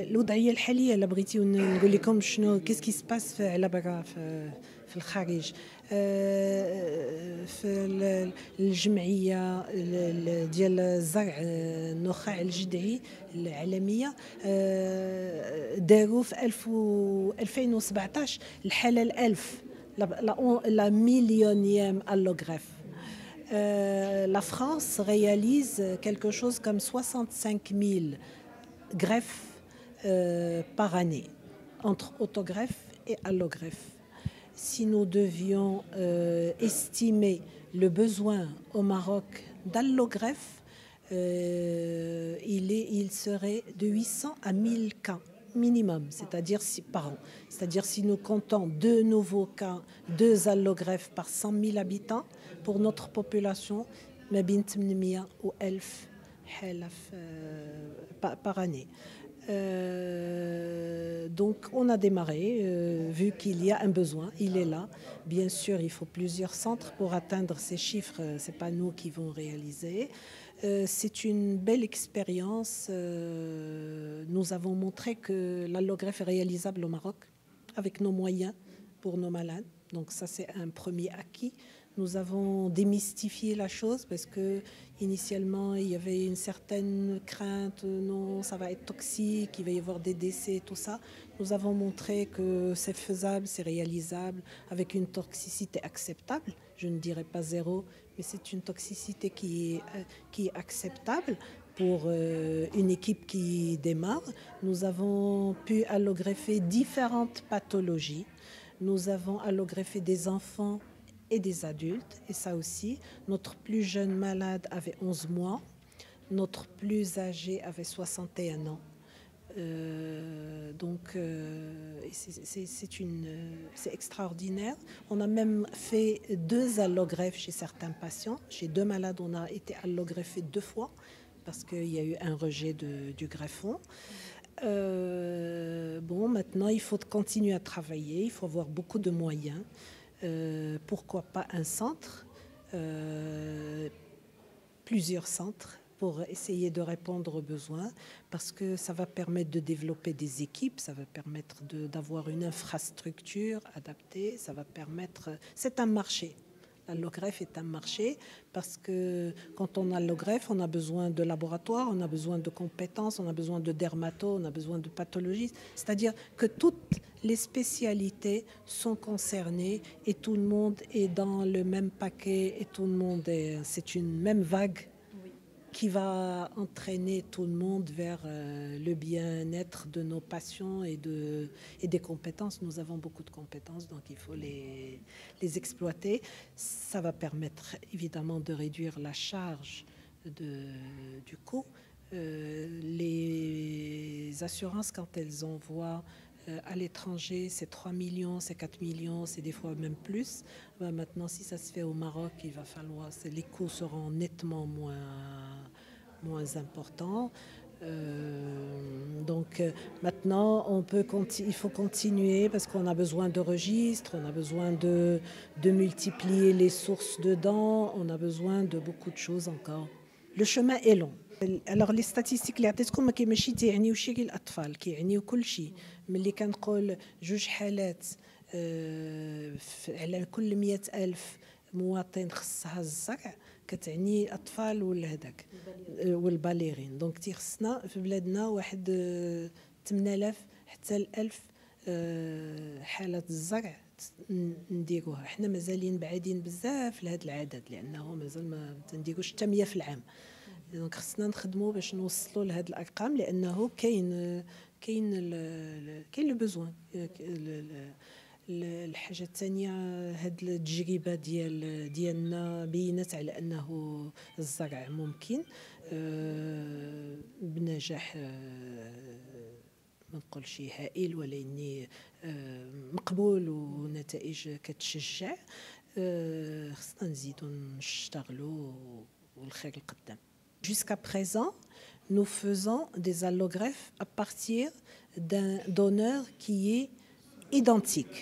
الوضعيه الحاليه الا بغيتيو نقول لكم شنو كيسكي سباس على برا في الخارج. في الجمعيه ديال الزرع النخاع الجذعي العالميه داروا في 2017 الحاله الألف لا مليونيème allogreffe. La France réalise quelque chose comme 65 000 greffes par année, entre autogreffe et allogreffe. Si nous devions estimer le besoin au Maroc d'allogreffe, il serait de 800 à 1000 cas minimum, c'est-à-dire par an. C'est-à-dire si nous comptons 2 nouveaux cas, 2 allogreffes par 100 000 habitants, pour notre population, ما بين 800 و 1000 حالة par année. Donc on a démarré, vu qu'il y a un besoin, il est là. Bien sûr, il faut plusieurs centres pour atteindre ces chiffres, ce n'est pas nous qui vont réaliser. C'est une belle expérience. Nous avons montré que l'allogreffe est réalisable au Maroc avec nos moyens pour nos malades. Donc ça, c'est un premier acquis. Nous avons démystifié la chose parce que initialement il y avait une certaine crainte, non, ça va être toxique, il va y avoir des décès, tout ça. Nous avons montré que c'est faisable, c'est réalisable avec une toxicité acceptable. Je ne dirais pas zéro, mais c'est une toxicité qui est acceptable pour une équipe qui démarre. Nous avons pu allogreffer différentes pathologies. Nous avons allogreffé des enfants et des adultes, et ça aussi. Notre plus jeune malade avait 11 mois, notre plus âgé avait 61 ans. Donc c'est extraordinaire. On a même fait 2 allogreffes chez certains patients. Chez 2 malades, on a été allogreffé 2 fois parce qu'il y a eu un rejet du greffon. Bon, maintenant, il faut continuer à travailler, il faut avoir beaucoup de moyens. Pourquoi pas un centre, plusieurs centres pour essayer de répondre aux besoins, parce que ça va permettre de développer des équipes, ça va permettre d'avoir une infrastructure adaptée, ça va permettre... C'est un marché. L'allogreffe est un marché parce que quand on a allogreffe, on a besoin de laboratoire, on a besoin de compétences, on a besoin de dermato, on a besoin de pathologistes. C'est-à-dire que toutes les spécialités sont concernées et tout le monde est dans le même paquet et tout le monde c'est une même vague qui va entraîner tout le monde vers le bien-être de nos patients et des compétences. Nous avons beaucoup de compétences, donc il faut les exploiter. Ça va permettre évidemment de réduire la charge du coût. Les assurances, quand elles envoient à l'étranger, c'est 3 millions, c'est 4 millions, c'est des fois même plus. Ben maintenant, si ça se fait au Maroc, il va falloir, les coûts seront nettement moins importants. Donc maintenant, il faut continuer parce qu'on a besoin de registres, on a besoin de multiplier les sources de dents, on a besoin de beaucoup de choses encore. Le chemin est long. Alors les statistiques اللي عطيتكم ماشي تيعنيوش غير الاطفال كيعنيو كل شيء ملي كنقول 2 حالات على كل 100,000 مواطن خصها الزرع كتعني اطفال ولا هذاك والبالغين. دونك تيخصنا في بلادنا واحد 8000 حتى 1000 حاله الزرع نديروها. حنا مازالين بعيدين بزاف لهذا العدد لانه مازال ما تنديروش حتى 100 في العام. دونك خصنا نخدموا باش نوصلوا لهاد الارقام لانه كاين لو بوزوان. الحاجه الثانيه هاد التجربه ديالنا بينت على انه الزرع ممكن بنجاح ما نقولش هائل ولكن مقبول ونتائج كتشجع. خصنا نزيدوا نشتغلوا والخير القدام. Jusqu'à présent, nous faisons des allogreffes à partir d'un donneur qui est identique.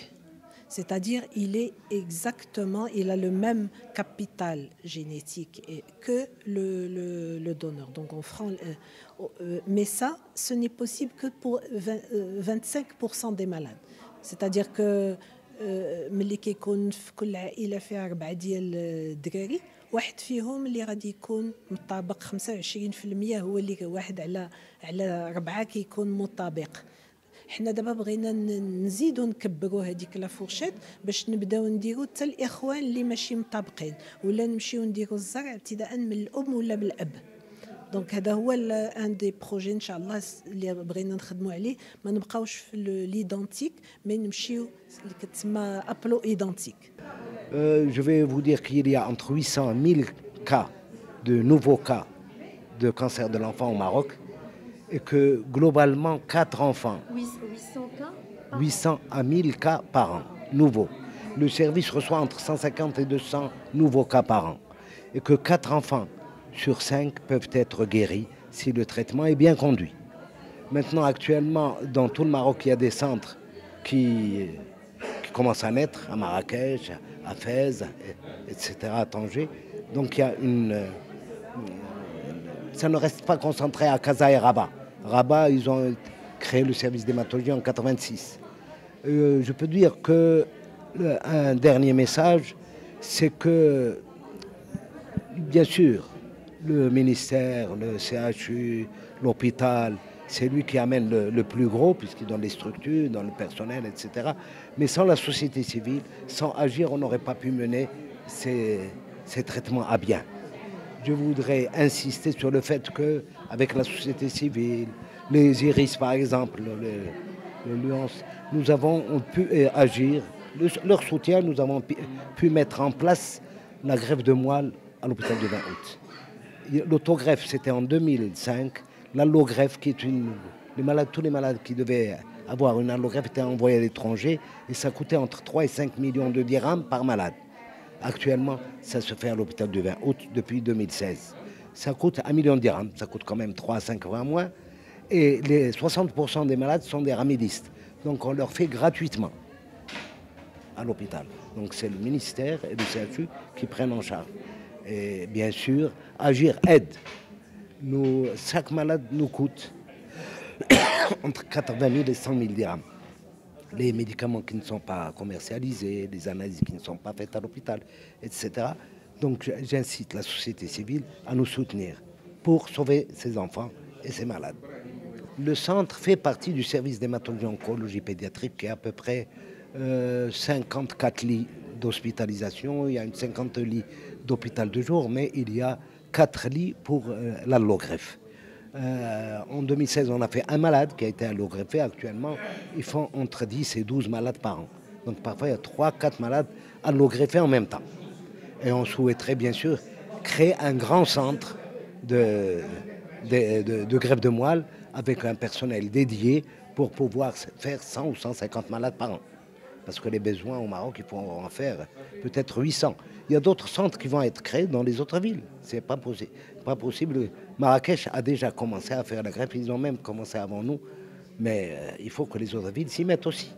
C'est-à-dire il a le même capital génétique que le donneur. Donc mais ça, ce n'est possible que pour 25% des malades. C'est-à-dire que ملي كيكون في كل عائله فيها 4 ديال الدراري واحد فيهم اللي غادي يكون مطابق 25% هو اللي واحد على 4 كيكون مطابق. حنا دابا بغينا نزيدوا نكبروا هذيك لا فورشيت باش نبداو نديروا حتى الاخوان اللي ماشي مطابقين ولا نمشيو نديروا الزرع ابتداء من الام ولا بالاب. دونك هذا هو ان دي بروجي ان شاء الله اللي بغينا نخدموا عليه ما نبقاوش في ليدونتيك مي نمشيو اللي كتسمى ابلو ايدونتيك. Je vais vous dire qu'il y a entre 800 et 1000 cas de nouveaux cas de cancer de l'enfant au Maroc et que globalement 4 enfants, 800 cas 800 à 1000 cas par an, nouveaux. Le service reçoit entre 150 et 200 nouveaux cas par an et que 4 enfants sur 5 peuvent être guéris si le traitement est bien conduit. Maintenant, actuellement, dans tout le Maroc, il y a des centres qui commencent à naître, à Marrakech, à Fès, etc., à Tanger. Donc il y a ça ne reste pas concentré à Casa et Rabat. Rabat, ils ont créé le service d'hématologie en 1986. Je peux dire qu'un dernier message, c'est que, bien sûr, le ministère, le CHU, l'hôpital, c'est lui qui amène le plus gros, puisqu'il donne les structures, donne le personnel, etc. Mais sans la société civile, sans agir, on n'aurait pas pu mener ces traitements à bien. Je voudrais insister sur le fait qu'avec la société civile, les IRIS par exemple, les Luance, nous avons pu agir. Leur soutien, nous avons pu mettre en place la greffe de moelle à l'hôpital du 20 août. L'autogreffe, c'était en 2005. L'allogreffe, qui est tous les malades qui devaient avoir une allogreffe étaient envoyés à l'étranger et ça coûtait entre 3 et 5 millions de dirhams par malade. Actuellement, ça se fait à l'hôpital du 20 août depuis 2016. Ça coûte 1 million de dirhams, ça coûte quand même 3 à 5 fois moins. Et les 60% des malades sont des ramidistes. Donc on leur fait gratuitement à l'hôpital. Donc c'est le ministère et le CHU qui prennent en charge. Et bien sûr, agir aide. Chaque malade nous coûte entre 80 000 et 100 000 dirhams. Les médicaments qui ne sont pas commercialisés, les analyses qui ne sont pas faites à l'hôpital, etc. Donc j'incite la société civile à nous soutenir pour sauver ces enfants et ces malades. Le centre fait partie du service d'hématologie oncologie pédiatrique qui a à peu près 54 lits d'hospitalisation, il y a une 50 lits d'hôpital de jour, mais il y a 4 lits pour l'allogreffe. En 2016, on a fait un malade qui a été allogreffé. Actuellement, ils font entre 10 et 12 malades par an. Donc parfois, il y a 3-4 malades allogreffés en même temps. Et on souhaiterait bien sûr créer un grand centre de greffe de moelle avec un personnel dédié pour pouvoir faire 100 ou 150 malades par an. Parce que les besoins au Maroc, il faut en faire peut-être 800. Il y a d'autres centres qui vont être créés dans les autres villes. C'est pas possible. Marrakech a déjà commencé à faire la greffe. Ils ont même commencé avant nous. Mais il faut que les autres villes s'y mettent aussi.